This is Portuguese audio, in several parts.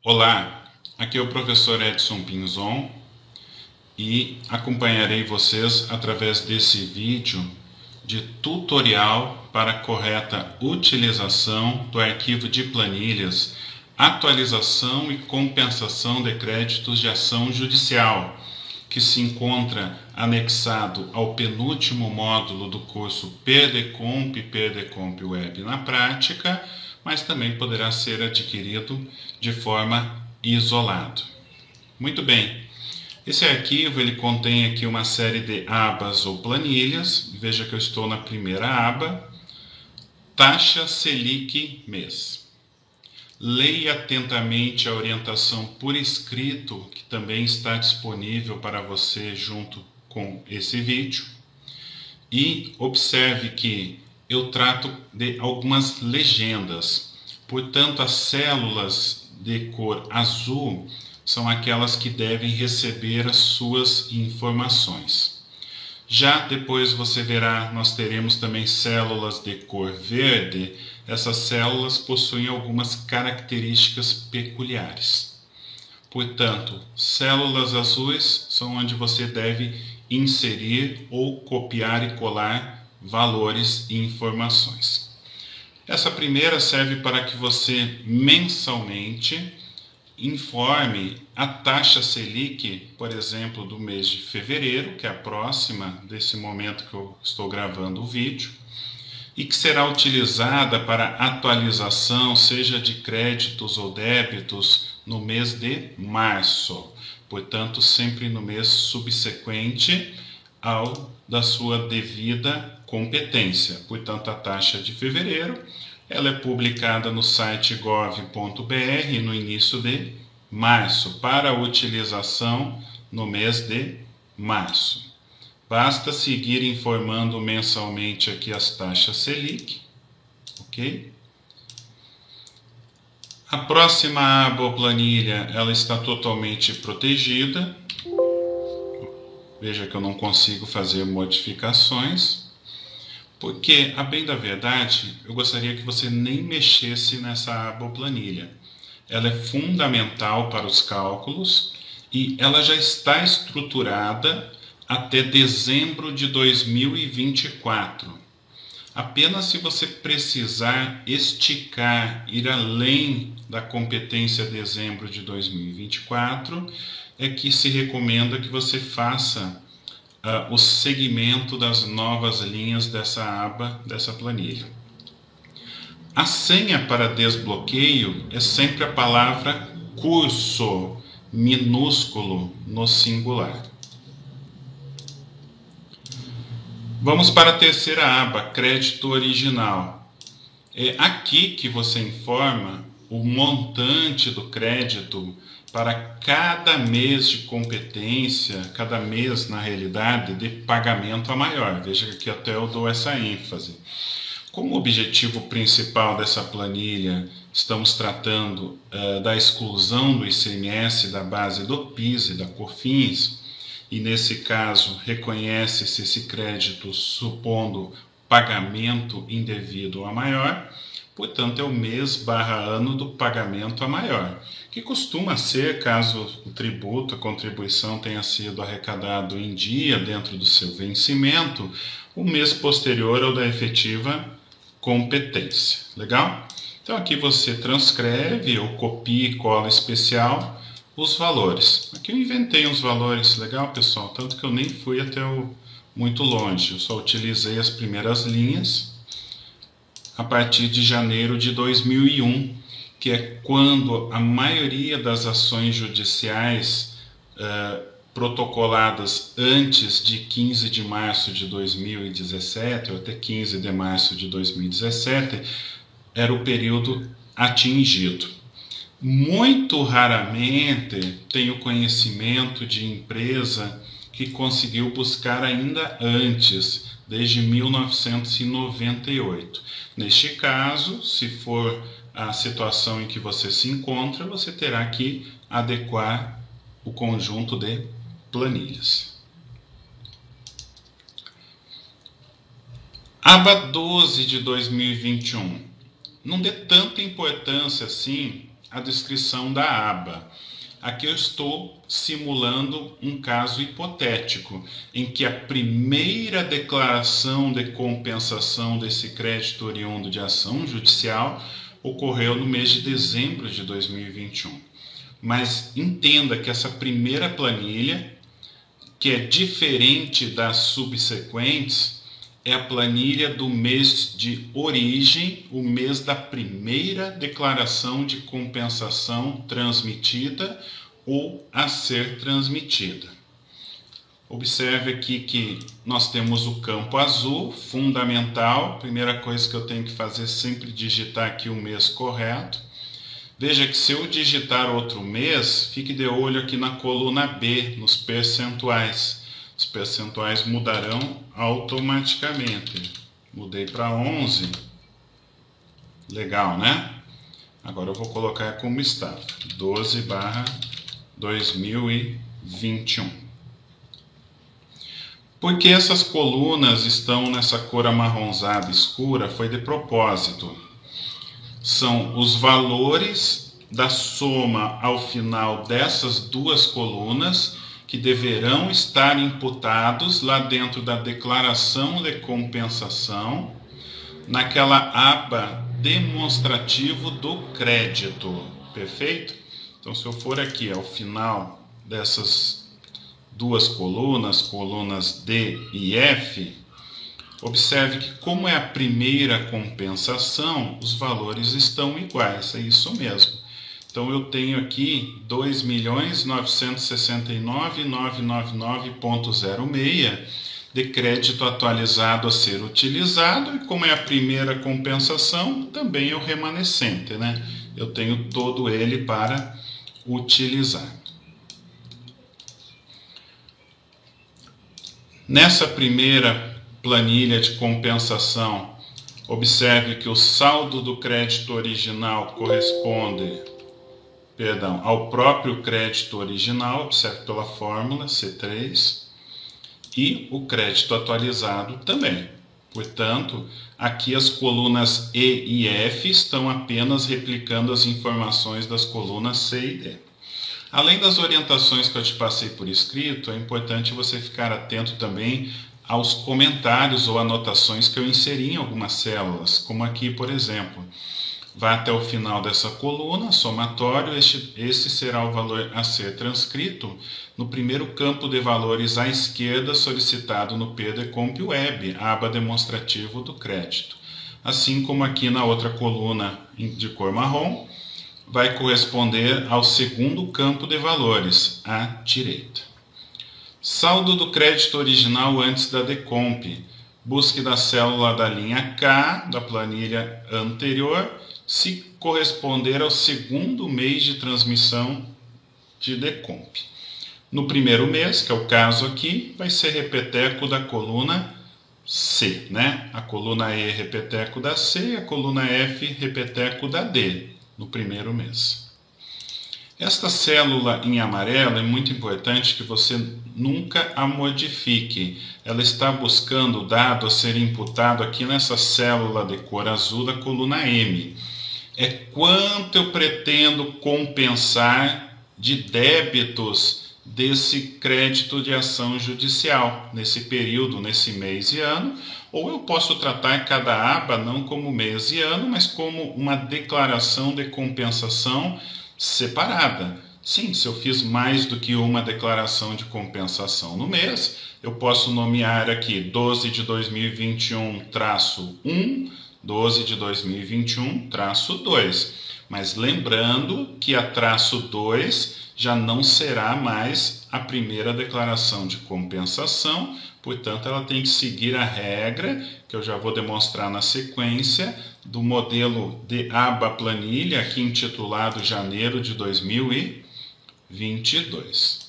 Olá, aqui é o professor Edson Pinzon e acompanharei vocês através desse vídeo de tutorial para a correta utilização do arquivo de planilhas, atualização e compensação de créditos de ação judicial, que se encontra anexado ao penúltimo módulo do curso PERDECOMP e PERDECOMP Web na prática, mas também poderá ser adquirido de forma isolada. Muito bem, esse arquivo ele contém aqui uma série de abas ou planilhas. Veja que eu estou na primeira aba, taxa Selic mês. Leia atentamente a orientação por escrito, que também está disponível para você junto com esse vídeo. E observe que eu trato de algumas legendas. Portanto, as células de cor azul são aquelas que devem receber as suas informações. Já depois você verá, nós teremos também células de cor verde. Essas células possuem algumas características peculiares. Portanto, células azuis são onde você deve inserir ou copiar e colar valores e informações. Essa primeira serve para que você mensalmente informe a taxa Selic, por exemplo, do mês de fevereiro, que é a próxima desse momento que eu estou gravando o vídeo, e que será utilizada para atualização, seja de créditos ou débitos, no mês de março. Portanto, sempre no mês subsequente ao da sua devida competência. Portanto, a taxa de fevereiro, ela é publicada no site gov.br no início de março, para utilização no mês de março. Basta seguir informando mensalmente aqui as taxas Selic, ok? A próxima aba ou planilha, ela está totalmente protegida. Veja que eu não consigo fazer modificações, porque, a bem da verdade, eu gostaria que você nem mexesse nessa aba ou planilha. Ela é fundamental para os cálculos e ela já está estruturada até dezembro de 2024. Apenas se você precisar esticar, ir além da competência dezembro de 2024, é que se recomenda que você faça o segmento das novas linhas dessa aba, dessa planilha. A senha para desbloqueio é sempre a palavra curso, minúsculo no singular. Vamos para a terceira aba, crédito original. É aqui que você informa o montante do crédito para cada mês de competência, cada mês, na realidade, de pagamento a maior. Veja que aqui até eu dou essa ênfase. Como objetivo principal dessa planilha, estamos tratando da exclusão do ICMS da base do PIS e da COFINS, e nesse caso reconhece-se esse crédito supondo pagamento indevido a maior, portanto é o mês/ano do pagamento a maior, que costuma ser, caso o tributo, a contribuição tenha sido arrecadado em dia dentro do seu vencimento, o mês posterior ao da efetiva competência. Legal? Então aqui você transcreve ou copia e cola especial os valores. Aqui eu inventei uns valores, legal, pessoal? Tanto que eu nem fui até muito longe. Eu só utilizei as primeiras linhas a partir de janeiro de 2001, que é quando a maioria das ações judiciais protocoladas antes de 15 de março de 2017, ou até 15 de março de 2017, era o período atingido. Muito raramente tenho conhecimento de empresa que conseguiu buscar ainda antes, desde 1998. Neste caso, se for a situação em que você se encontra, você terá que adequar o conjunto de planilhas. Aba 12 de 2021. Não dê tanta importância assim a descrição da aba. Aqui eu estou simulando um caso hipotético, em que a primeira declaração de compensação desse crédito oriundo de ação judicial ocorreu no mês de dezembro de 2021. Mas entenda que essa primeira planilha, que é diferente das subsequentes, é a planilha do mês de origem, o mês da primeira declaração de compensação transmitida ou a ser transmitida. Observe aqui que nós temos o campo azul, fundamental. Primeira coisa que eu tenho que fazer é sempre digitar aqui o mês correto. Veja que se eu digitar outro mês, fique de olho aqui na coluna B, nos percentuais. Os percentuais mudarão automaticamente. Mudei para 11. Legal, né? Agora eu vou colocar como está. 12/2021. Por que essas colunas estão nessa cor amarronzada escura? Foi de propósito. São os valores da soma ao final dessas duas colunas que deverão estar imputados lá dentro da declaração de compensação, naquela aba demonstrativo do crédito, perfeito? Então, se eu for aqui ao final dessas duas colunas, colunas D e F, observe que como é a primeira compensação, os valores estão iguais, é isso mesmo. Então, eu tenho aqui 2.969.999.06 de crédito atualizado a ser utilizado, e como é a primeira compensação, também é o remanescente, né? Eu tenho todo ele para utilizar. Nessa primeira planilha de compensação, observe que o saldo do crédito original corresponde ao próprio crédito original, observe pela fórmula C3, e o crédito atualizado também. Portanto, aqui as colunas E e F estão apenas replicando as informações das colunas C e D. Além das orientações que eu te passei por escrito, é importante você ficar atento também aos comentários ou anotações que eu inseri em algumas células, como aqui, por exemplo. Vá até o final dessa coluna, somatório, este será o valor a ser transcrito no primeiro campo de valores à esquerda solicitado no PDComp Web, aba demonstrativo do crédito. Assim como aqui na outra coluna de cor marrom, vai corresponder ao segundo campo de valores, à direita. Saldo do crédito original antes da decomp. Busque da célula da linha K, da planilha anterior, se corresponder ao segundo mês de transmissão de decomp. No primeiro mês, que é o caso aqui, vai ser repeteco da coluna C, né? A coluna E repeteco da C e a coluna F repeteco da D, no primeiro mês. Esta célula em amarelo é muito importante que você nunca a modifique. Ela está buscando o dado a ser imputado aqui nessa célula de cor azul da coluna M. É quanto eu pretendo compensar de débitos desse crédito de ação judicial, nesse período, nesse mês e ano, ou eu posso tratar cada aba não como mês e ano, mas como uma declaração de compensação separada. Sim, se eu fiz mais do que uma declaração de compensação no mês, eu posso nomear aqui 12 de 2021-1, 12 de 2021-2. Mas lembrando que a traço 2 já não será mais a primeira declaração de compensação, portanto ela tem que seguir a regra, que eu já vou demonstrar na sequência, do modelo de aba planilha, aqui intitulado janeiro de 2022.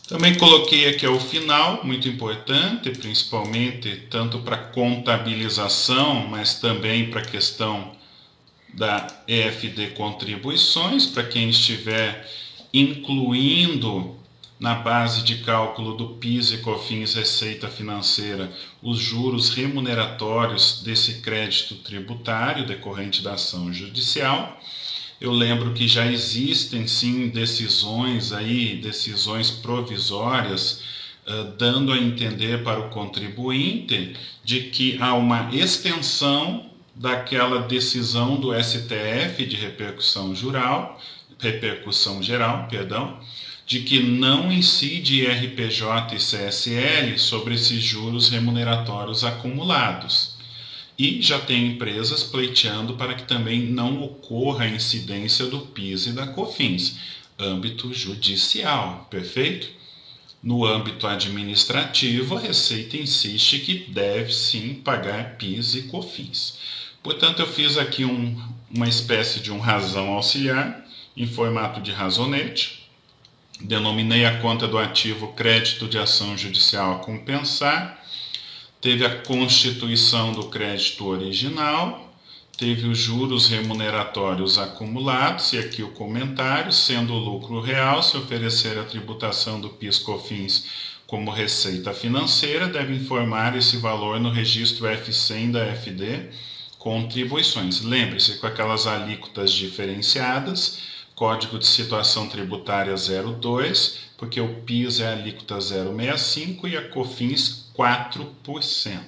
Também coloquei aqui ao final, muito importante, principalmente tanto para contabilização, mas também para a questão da EFD contribuições, para quem estiver incluindo na base de cálculo do PIS e COFINS Receita Financeira, os juros remuneratórios desse crédito tributário decorrente da ação judicial. Eu lembro que já existem sim decisões provisórias, dando a entender para o contribuinte de que há uma extensão daquela decisão do STF de repercussão geral, de que não incide RPJ e CSL sobre esses juros remuneratórios acumulados. E já tem empresas pleiteando para que também não ocorra a incidência do PIS e da COFINS, âmbito judicial, perfeito? No âmbito administrativo, a Receita insiste que deve sim pagar PIS e COFINS. Portanto, eu fiz aqui uma espécie de razão auxiliar, em formato de razonete. Denominei a conta do ativo crédito de ação judicial a compensar. Teve a constituição do crédito original, teve os juros remuneratórios acumulados, e aqui o comentário, sendo o lucro real, se oferecer a tributação do PIS/COFINS como receita financeira, deve informar esse valor no registro F100 da FD, contribuições. Lembre-se, com aquelas alíquotas diferenciadas, Código de Situação Tributária 02, porque o PIS é a alíquota 0,65 e a COFINS 4%.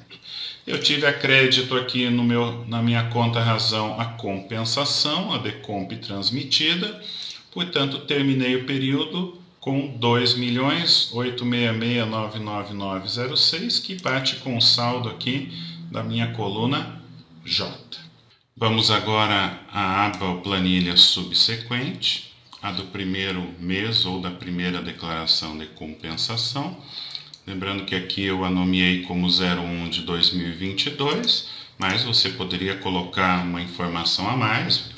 Eu tive a crédito aqui na minha conta razão a compensação, a decomp transmitida, portanto terminei o período com 2.866.99906, que bate com o saldo aqui da minha coluna J. Vamos agora à aba planilha subsequente, a do primeiro mês ou da primeira declaração de compensação. Lembrando que aqui eu a nomeei como 01 de 2022, mas você poderia colocar uma informação a mais,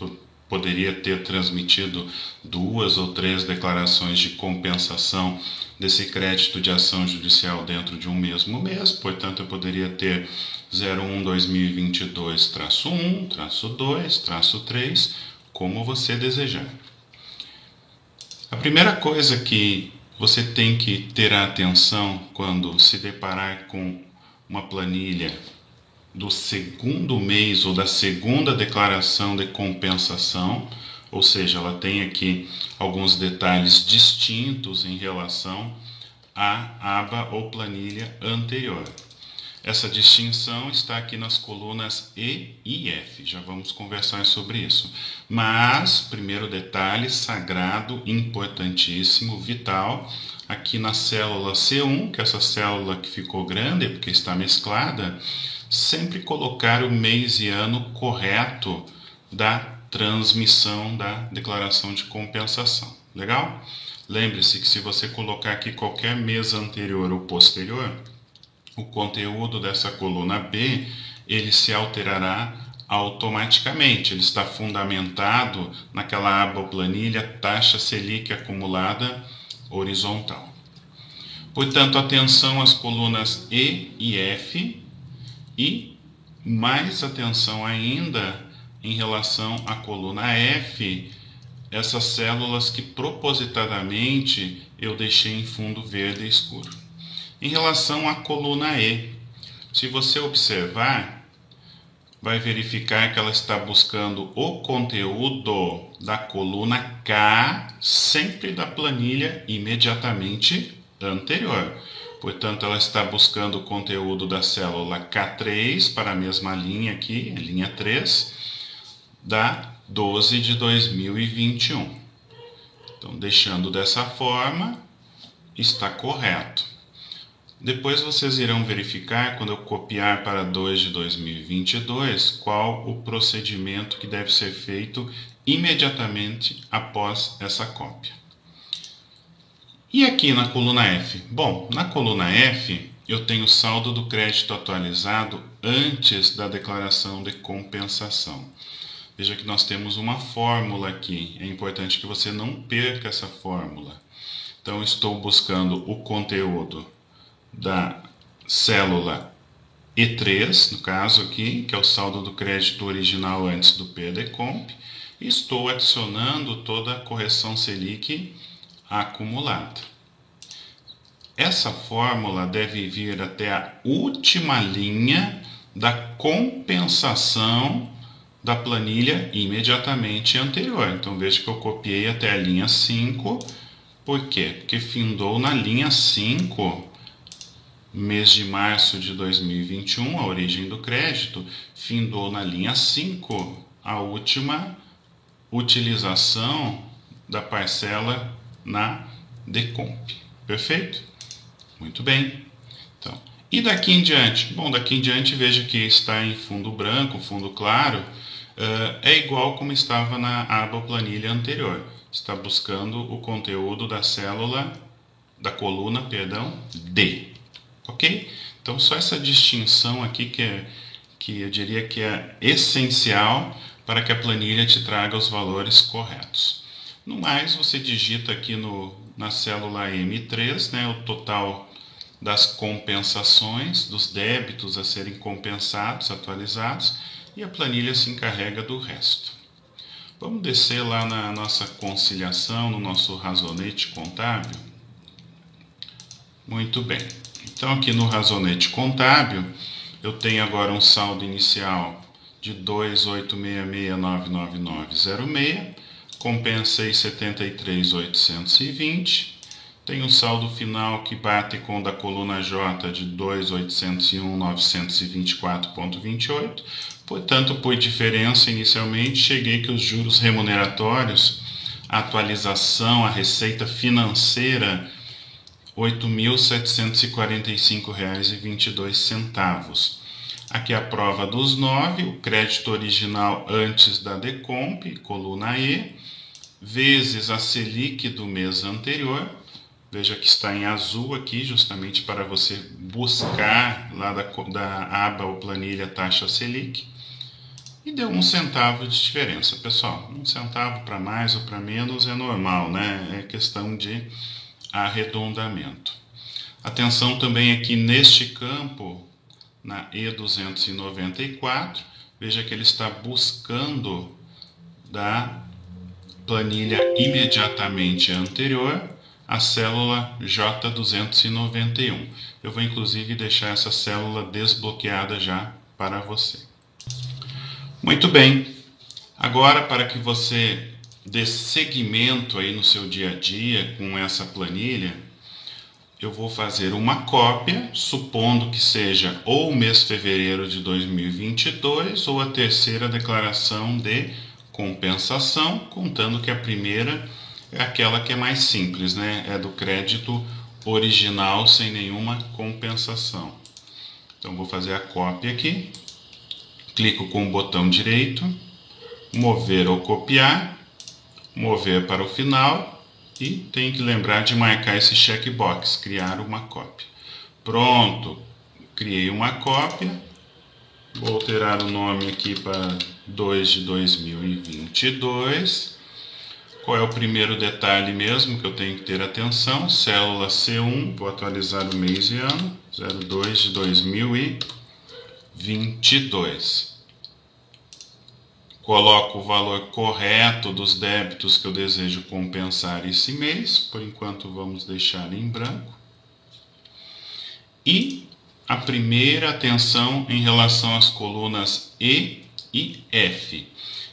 poderia ter transmitido 2 ou 3 declarações de compensação desse crédito de ação judicial dentro de um mesmo mês, portanto eu poderia ter 01 2022-1, -2, -3, como você desejar. A primeira coisa que você tem que ter atenção quando se deparar com uma planilha do segundo mês ou da segunda declaração de compensação, ou seja, ela tem aqui alguns detalhes distintos em relação à aba ou planilha anterior. Essa distinção está aqui nas colunas E e F, já vamos conversar sobre isso. Mas, primeiro detalhe, sagrado, importantíssimo, vital, aqui na célula C1, que é essa célula que ficou grande porque está mesclada, sempre colocar o mês e ano correto da transmissão da declaração de compensação. Legal? Lembre-se que se você colocar aqui qualquer mês anterior ou posterior, o conteúdo dessa coluna B, ele se alterará automaticamente. Ele está fundamentado naquela aba ou planilha taxa Selic acumulada horizontal. Portanto, atenção às colunas E e F e mais atenção ainda em relação à coluna F, essas células que propositadamente eu deixei em fundo verde escuro. Em relação à coluna E, se você observar, vai verificar que ela está buscando o conteúdo da coluna K, sempre da planilha imediatamente anterior. Portanto, ela está buscando o conteúdo da célula K3 para a mesma linha aqui, linha 3, da 12 de 2021. Então, deixando dessa forma, está correto. Depois vocês irão verificar, quando eu copiar para 2 de 2022, qual o procedimento que deve ser feito imediatamente após essa cópia. E aqui na coluna F? Bom, na coluna F eu tenho o saldo do crédito atualizado antes da declaração de compensação. Veja que nós temos uma fórmula aqui, é importante que você não perca essa fórmula. Então estou buscando o conteúdo da célula E3, no caso aqui, que é o saldo do crédito original antes do PDComp, e estou adicionando toda a correção Selic acumulada. Essa fórmula deve vir até a última linha da compensação da planilha imediatamente anterior. Então veja que eu copiei até a linha 5. Por quê? Porque findou na linha 5, mês de março de 2021, a origem do crédito, findou na linha 5, a última utilização da parcela na Decomp. Perfeito? Muito bem. Então, e daqui em diante? Bom, daqui em diante veja que está em fundo branco, fundo claro, é igual como estava na aba planilha anterior. Está buscando o conteúdo da célula, da coluna, perdão, D. Ok? Então, só essa distinção aqui que eu diria que é essencial para que a planilha te traga os valores corretos. No mais, você digita aqui na célula M3, né, o total das compensações, dos débitos a serem compensados, atualizados, e a planilha se encarrega do resto. Vamos descer lá na nossa conciliação, no nosso razonete contábil. Muito bem. Então, aqui no razonete contábil, eu tenho agora um saldo inicial de 2.866.99906, compensei 73.820, tem um saldo final que bate com o da coluna J de 2.801.924,28, portanto, por diferença, inicialmente, cheguei que os juros remuneratórios, a atualização, a receita financeira, R$ 8.745,22. Aqui a prova dos 9, o crédito original antes da Decomp, coluna E, vezes a Selic do mês anterior. Veja que está em azul aqui, justamente para você buscar lá da aba ou planilha taxa Selic. E deu 1 centavo de diferença, pessoal. 1 centavo para mais ou para menos é normal, né? É questão de arredondamento. Atenção também aqui neste campo, na E294, veja que ele está buscando da planilha imediatamente anterior a célula J291. Eu vou inclusive deixar essa célula desbloqueada já para você. Muito bem. Agora, para que você dê seguimento aí no seu dia a dia com essa planilha, eu vou fazer uma cópia, supondo que seja ou o mês de fevereiro de 2022 ou a terceira declaração de compensação, contando que a primeira é aquela que é mais simples, né? É do crédito original sem nenhuma compensação. Então, vou fazer a cópia aqui, clico com o botão direito, mover ou copiar, mover para o final e tenho que lembrar de marcar esse checkbox, criar uma cópia. Pronto, criei uma cópia, vou alterar o nome aqui para 2 de 2022. Qual é o primeiro detalhe mesmo que eu tenho que ter atenção? Célula C1, vou atualizar o mês e ano, 02 de 2022. Coloco o valor correto dos débitos que eu desejo compensar esse mês. Por enquanto, vamos deixar em branco. E a primeira atenção em relação às colunas E e F.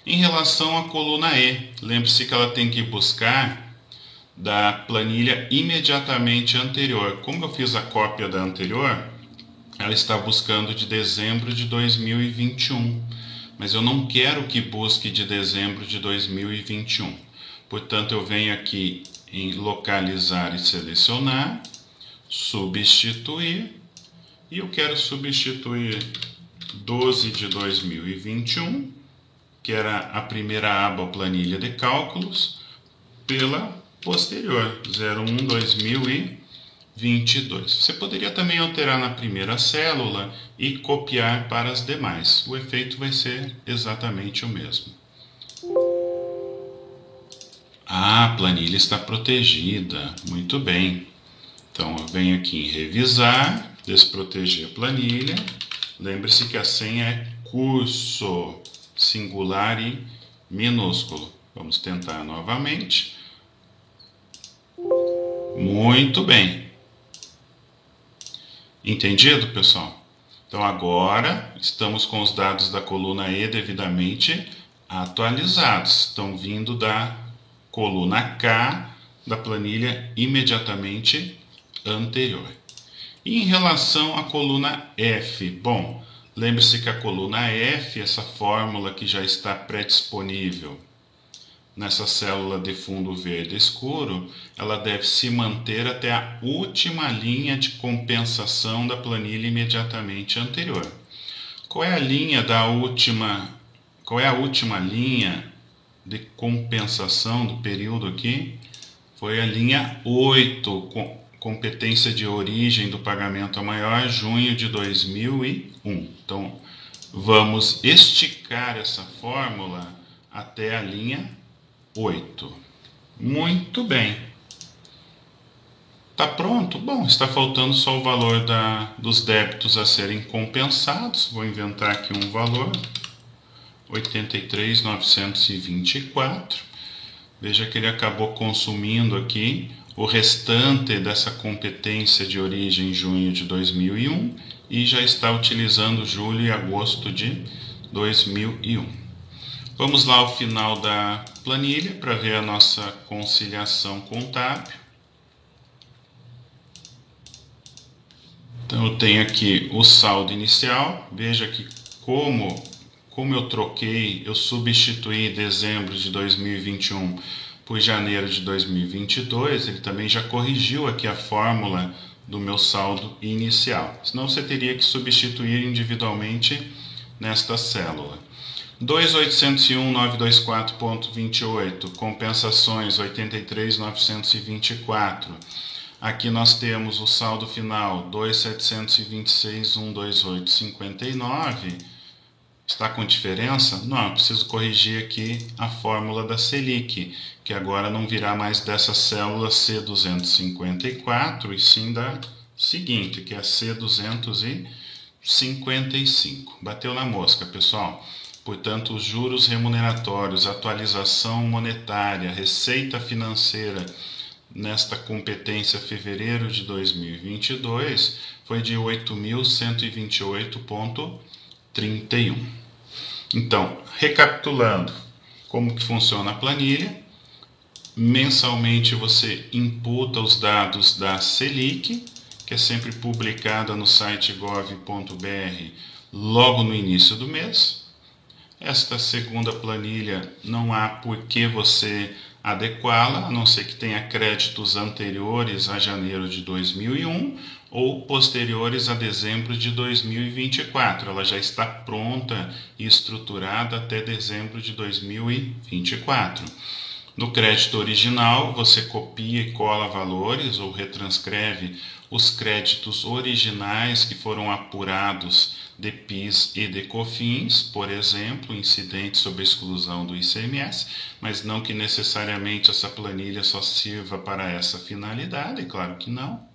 Em relação à coluna E, lembre-se que ela tem que buscar da planilha imediatamente anterior. Como eu fiz a cópia da anterior, ela está buscando de dezembro de 2021. Mas eu não quero que busque de dezembro de 2021. Portanto, eu venho aqui em localizar e selecionar, substituir, e eu quero substituir 12 de 2021, que era a primeira aba planilha de cálculos, pela posterior, 01 2022. Você poderia também alterar na primeira célula e copiar para as demais. O efeito vai ser exatamente o mesmo. A planilha está protegida. Muito bem. Então, eu venho aqui em revisar, desproteger a planilha. Lembre-se que a senha é curso, singular e minúsculo. Vamos tentar novamente. Muito bem. Entendido, pessoal? Então agora estamos com os dados da coluna E devidamente atualizados. Estão vindo da coluna K da planilha imediatamente anterior. E em relação à coluna F, bom, lembre-se que a coluna F, essa fórmula que já está pré-disponível nessa célula de fundo verde escuro, ela deve se manter até a última linha de compensação da planilha imediatamente anterior. Qual é a linha da última? Qual é a última linha de compensação do período aqui? Foi a linha 8, competência de origem do pagamento a maior, junho de 2001. Então, vamos esticar essa fórmula até a linha 8. Muito bem. Está pronto? Bom, está faltando só o valor dos débitos a serem compensados. Vou inventar aqui um valor. 83.924. Veja que ele acabou consumindo aqui o restante dessa competência de origem junho de 2001 e já está utilizando julho e agosto de 2001. Vamos lá ao final da planilha para ver a nossa conciliação contábil. Então eu tenho aqui o saldo inicial. Veja que como eu troquei, eu substituí dezembro de 2021 por janeiro de 2022, ele também já corrigiu aqui a fórmula do meu saldo inicial. Senão você teria que substituir individualmente nesta célula. 2.801.924.28, compensações 83.924. Aqui nós temos o saldo final 2.726.128.59. Está com diferença? Não, eu preciso corrigir aqui a fórmula da Selic, que agora não virá mais dessa célula C254, e sim da seguinte, que é a C255. Bateu na mosca, pessoal. Portanto, os juros remuneratórios, atualização monetária, receita financeira nesta competência fevereiro de 2022 foi de 8.128,31. Então, recapitulando como que funciona a planilha, mensalmente você imputa os dados da Selic, que é sempre publicada no site gov.br logo no início do mês. Esta segunda planilha não há por que você adequá-la, a não ser que tenha créditos anteriores a janeiro de 2001 ou posteriores a dezembro de 2024. Ela já está pronta e estruturada até dezembro de 2024. No crédito original, você copia e cola valores ou retranscreve os créditos originais que foram apurados de PIS e de COFINS, por exemplo, incidentes sobre exclusão do ICMS, mas não que necessariamente essa planilha só sirva para essa finalidade, claro que não.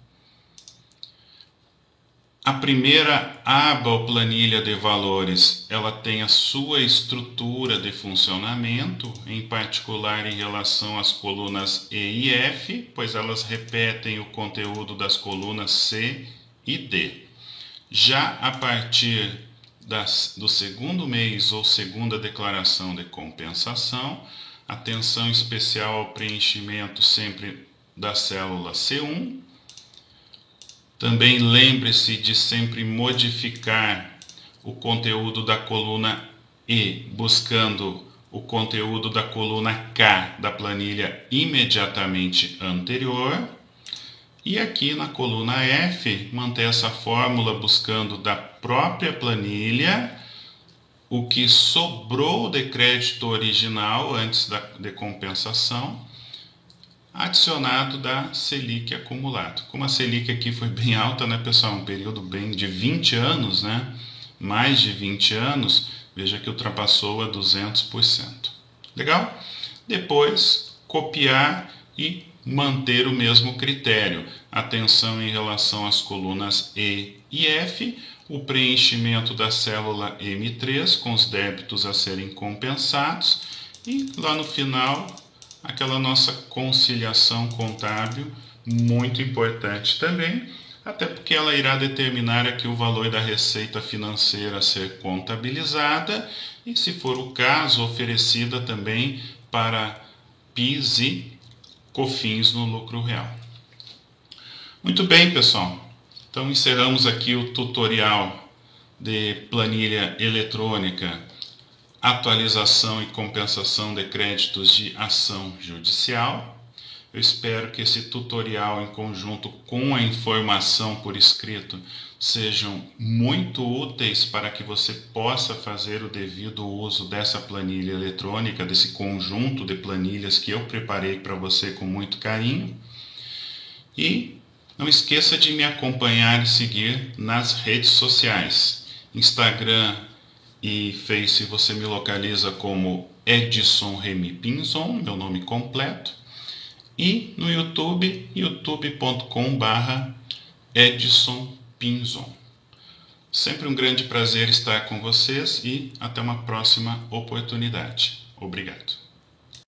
A primeira aba ou planilha de valores, ela tem a sua estrutura de funcionamento, em particular em relação às colunas E e F, pois elas repetem o conteúdo das colunas C e D. Já a partir do segundo mês ou segunda declaração de compensação, atenção especial ao preenchimento sempre da célula C1. Também lembre-se de sempre modificar o conteúdo da coluna E, buscando o conteúdo da coluna K da planilha imediatamente anterior. E aqui na coluna F, manter essa fórmula buscando da própria planilha o que sobrou de crédito original antes de compensação, adicionado da Selic acumulado. Como a Selic aqui foi bem alta, né, pessoal? Um período bem de 20 anos, né? Mais de 20 anos, veja que ultrapassou a 200%. Legal? Depois, copiar e manter o mesmo critério. Atenção em relação às colunas E e F, o preenchimento da célula M3 com os débitos a serem compensados e lá no final aquela nossa conciliação contábil, muito importante também, até porque ela irá determinar aqui o valor da receita financeira a ser contabilizada e, se for o caso, oferecida também para PIS e COFINS no lucro real. Muito bem, pessoal. Então encerramos aqui o tutorial de planilha eletrônica, atualização e compensação de créditos de ação judicial. Eu espero que esse tutorial, em conjunto com a informação por escrito, sejam muito úteis para que você possa fazer o devido uso dessa planilha eletrônica, desse conjunto de planilhas que eu preparei para você com muito carinho. E não esqueça de me acompanhar e seguir nas redes sociais. Instagram e Face você me localiza como Edson Remy Pinzon, meu nome completo. E no YouTube, youtube.com/Edson Pinzon. Sempre um grande prazer estar com vocês e até uma próxima oportunidade. Obrigado.